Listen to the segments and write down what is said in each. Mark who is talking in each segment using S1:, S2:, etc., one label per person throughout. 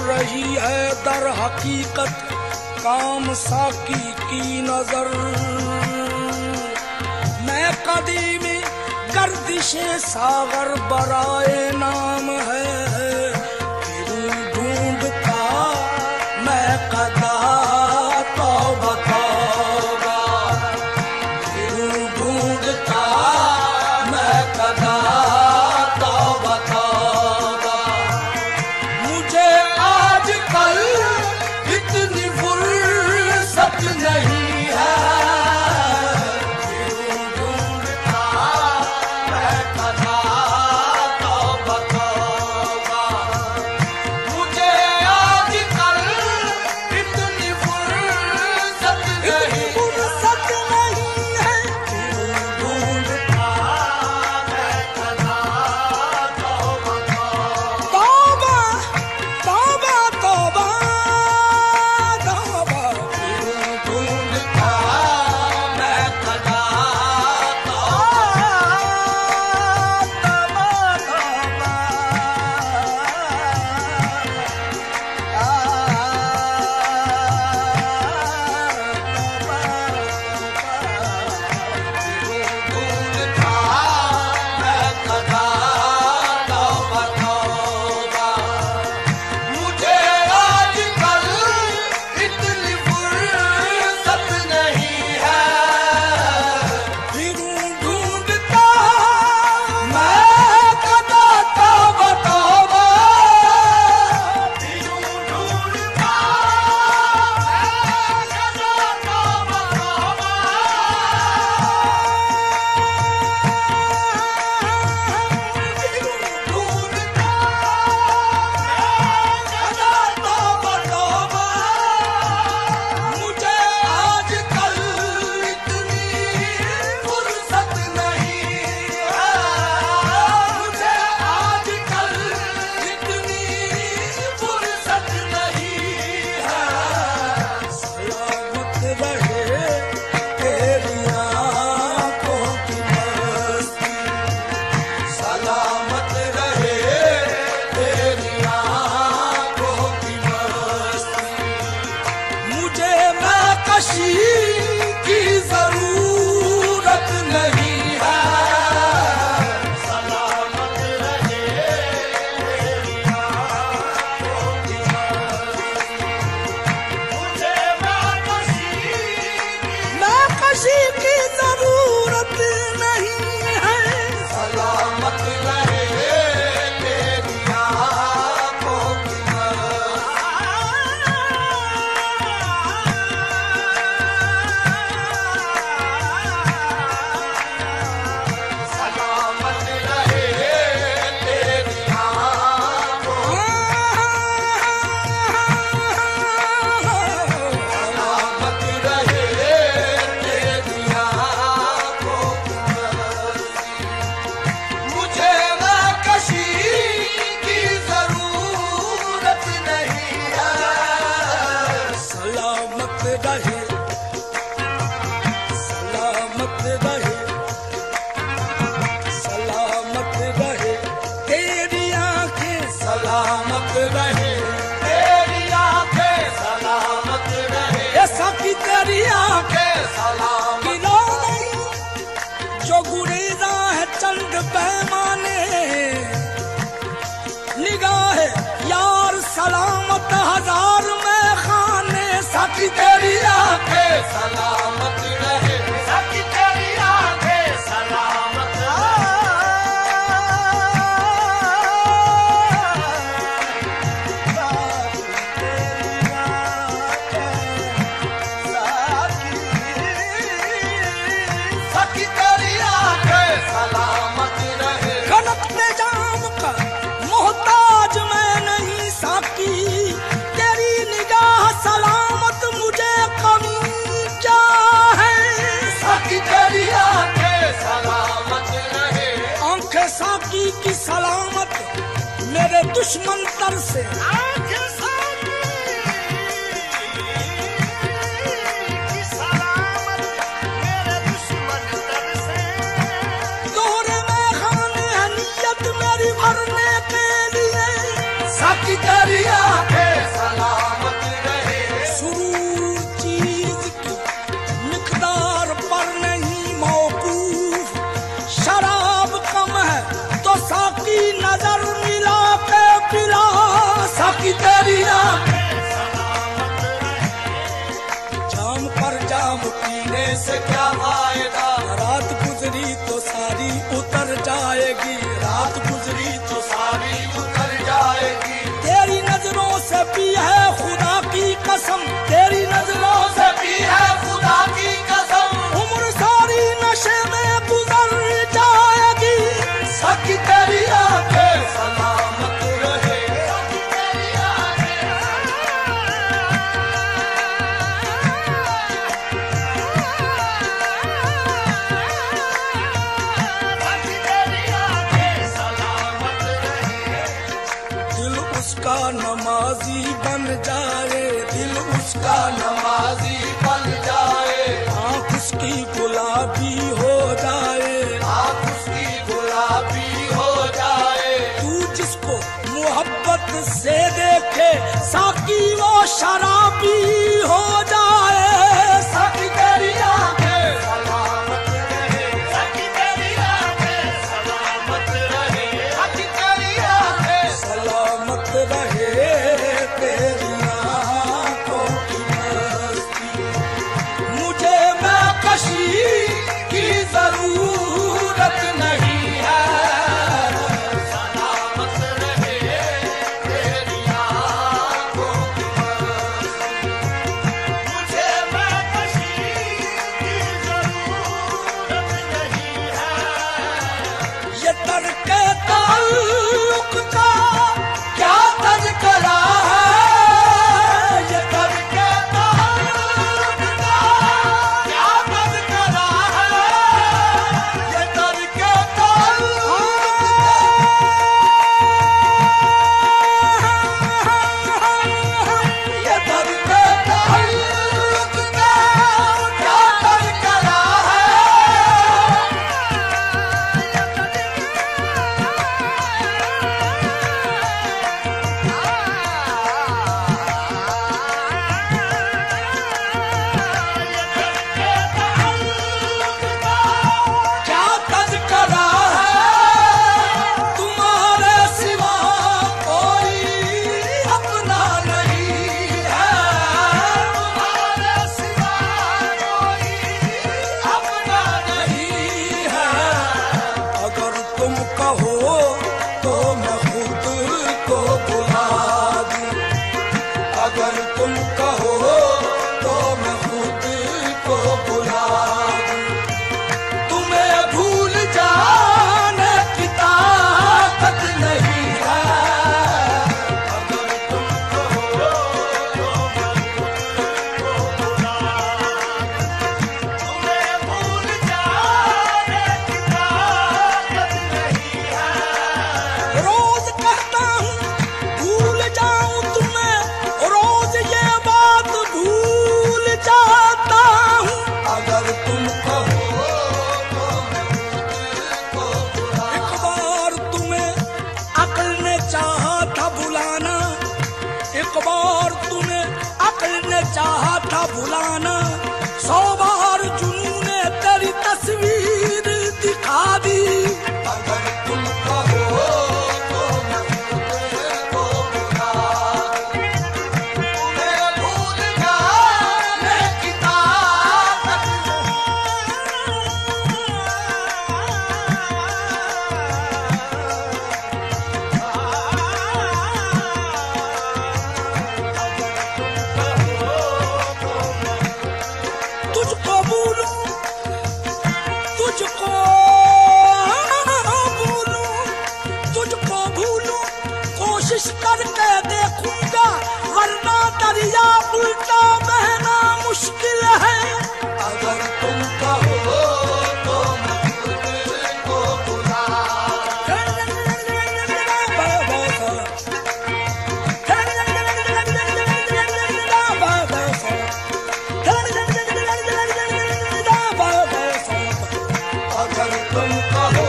S1: रही है दर हकीकत काम साकी की नजर। मैं कदीमी गर्दिशे सागर बराए नाम है, ढूंढता मैं कदा तौबा तौबा, ढूंढता मैं कदा तौबा तौबा। मुझे आजकल इतनी फुर्सत नहीं है, ढूंढता मैं कदा तौबा तौबा। मुझे आजकल इतनी फुर्सत नहीं है, ढूंढता मैं कदा तौबा तौबा तौबा तौबा तौबा, ढूंढता मैं कदा की जरूरत नहीं है, सलामत रहे तेरी आंखों की मस्ती। मुझे नाकशी की जरूरत नहीं है, सलामत रहे तेरी आंखों की मस्ती। सलामत रहे तेरी आंखें, सलामत रहे ऐसा कि तेरी आंखें सलामत नहीं, जो गुरेजा है चंद पैमाने निगाह यार सलामत हजार में खाने। साकी तेरी आंखें सलामत रहे, साकी तेरी आंखें सलामत सलामत रहे। खनकते जाम का मोहताज मैं नहीं साकी, तेरी निगाह सलामत मुझे कमी क्या है। साकी तेरी आंखें सलामत रहे, आंखें साकी की सलामत मेरे दुश्मन तर से। साकी तेरी आंखें से क्या फायदा, रात गुजरी तो सारी उतर जाएगी, रात गुजरी तो सारी उतर जाएगी। तेरी नजरों से भी है खुदा की कसम, तेरी नजरों से भी है खुदा की कसम, उम्र सारी नशे में गुजर जाएगी। सखी तेरी आंखें सलामत रहे, सखी तेरी आंखें, सखी तेरी आंखें सलामत रहे। दिल उसका नमाजी बन जाए, दिल उसका नमाजी बन जाए, आँख उसकी गुलाबी हो जाए, आँख उसकी गुलाबी हो जाए। तू जिसको मोहब्बत से देखे साकी वो शराबी हो जाए। सखी तेरी आंखें सलामत रहे, सखी तेरी आंखें सलामत रहे, सखी तेरी आंखें सलामत रहे। तेरी आंखों की मस्ती, मुझे महकशी की जरूरत नहीं है। सलामत रहे तेरी आंखों की मस्ती, मुझे महकशी की जरूरत नहीं है। ये तर्के ताल्लुक का क्या तज़किरा है, ये तर्के ताल्लुक का क्या तज़किरा है, ये तर्के ताल्लुक ये तर्के ताल्लुक का क्या तज़किरा है। क्या तज़किरा है, तुम्हारे सिवा कोई अपना नहीं है, तुम्हारे सिवा कोई अपना नहीं है। अगर तुम कहो तो मैं खुद को बुला दूं, अगर तुम कहो तो मैं खुद को बुला दूं। तुम्हें भूल जाने की ताकत नहीं है, अगर तुम कहो तो मैं खुद को बुला दूं। तुम्हें भूल जाने की ताकत नहीं है। रोज कहता हूँ भूल जाऊं तुम्हें, रोज ये बात भूल जाता हूँ। अगर तुम कहो तो मैं खुद को बुला, एक बार तुम्हें अक्ल ने चाहा था बुलाना, एक बार तुम्हें अक्ल ने चाहा था बुलाना, 100 बार जुनून ने तेरी तस्वीर दिखा दी। अगर तुम कहो तो मैं खुद को बुला दूं, तुम्हें भूल जाने की ताकत तुझको भूलूं, तुझको भूलूं, तुझको भूलूं, कोशिश करके देखूंगा, वरना दरिया उल्टा बहना मुश्किल है। अगर तुम कहो तो मैं खुद को बुला अगर तुम कहो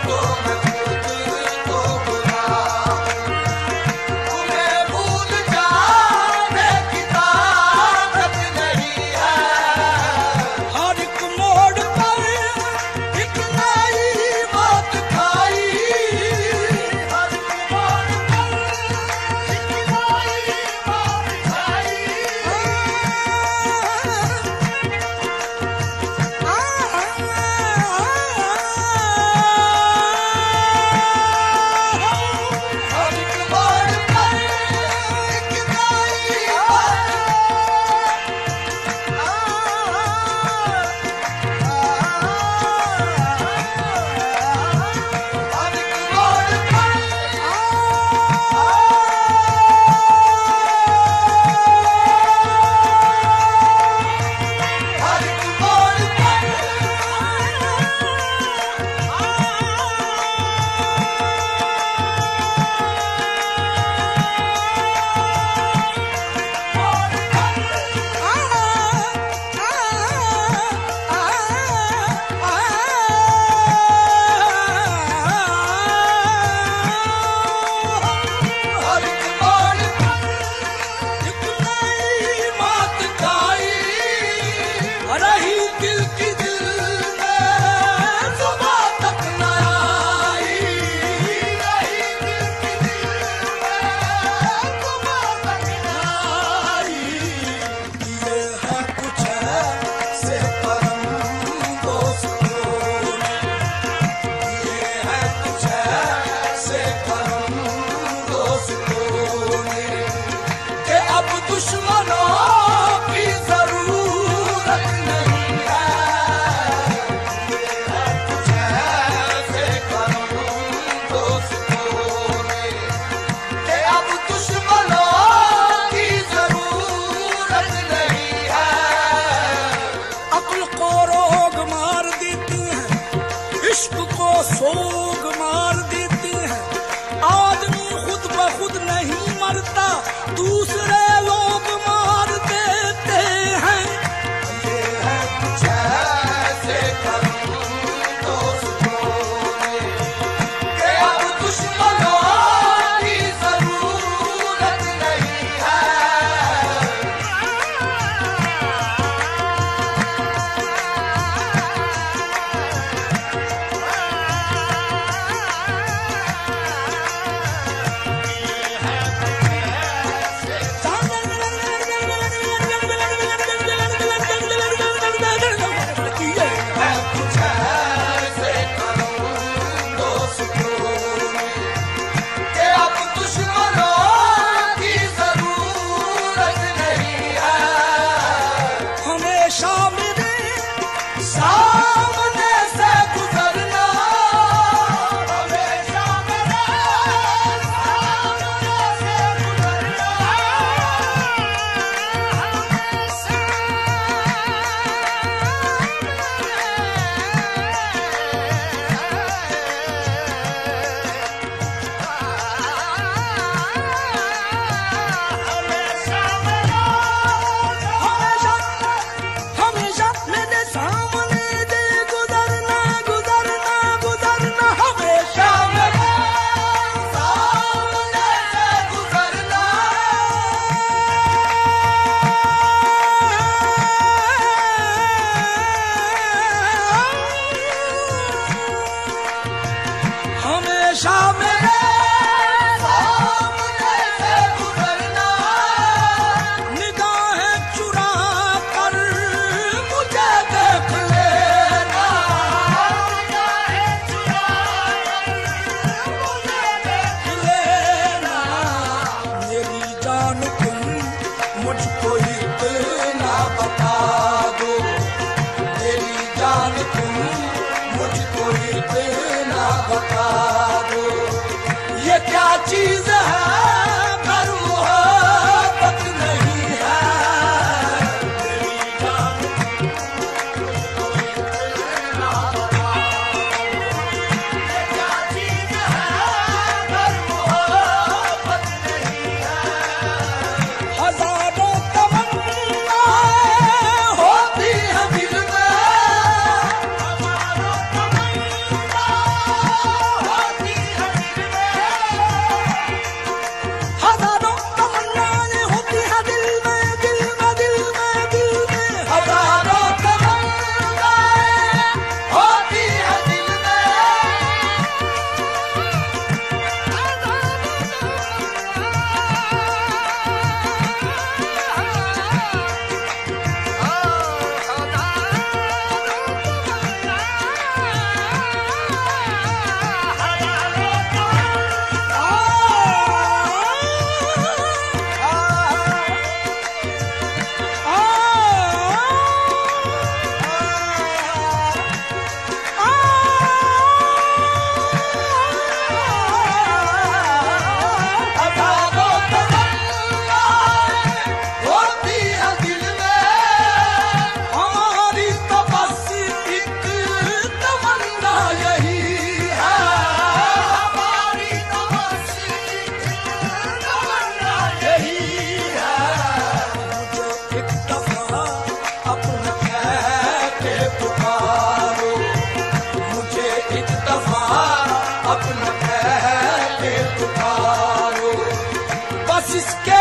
S1: तो मैं खुद को बुला, तुम्हें भूल जाने की ताकत नहीं है। मरता दूसरे लोग मार देते हैं।
S2: ये है कुछ ऐसे करम दोस्तों ने कि अब दुश्मनों की जरूरत नहीं है।
S1: मुझको इतना बता दो, मेरी जान तुम मुझको इतना बता दो, ये क्या चीज है अगर मोहब्बत नहीं है। मेरी जान मुझको इतना बता दो, ये क्या चीज है अगर मोहब्बत नहीं है। हजारों तमन्नाएं होती हैं दिल में, हजारों तमन्नाएं होती हैं दिल में, हजारों तमन्नाएं होती हैं दिल में, दिल में, दिल में, दिल में, हजारों तमन्नाएं होती हैं दिल में। हमारी तो बस एक तमन्ना यही है, हमारी तो बस एक तमन्ना यही है। मुझे एक दफा अपना कह के पुकारो, मुझे एक दफा अपना कह के पुकारो, बस इसके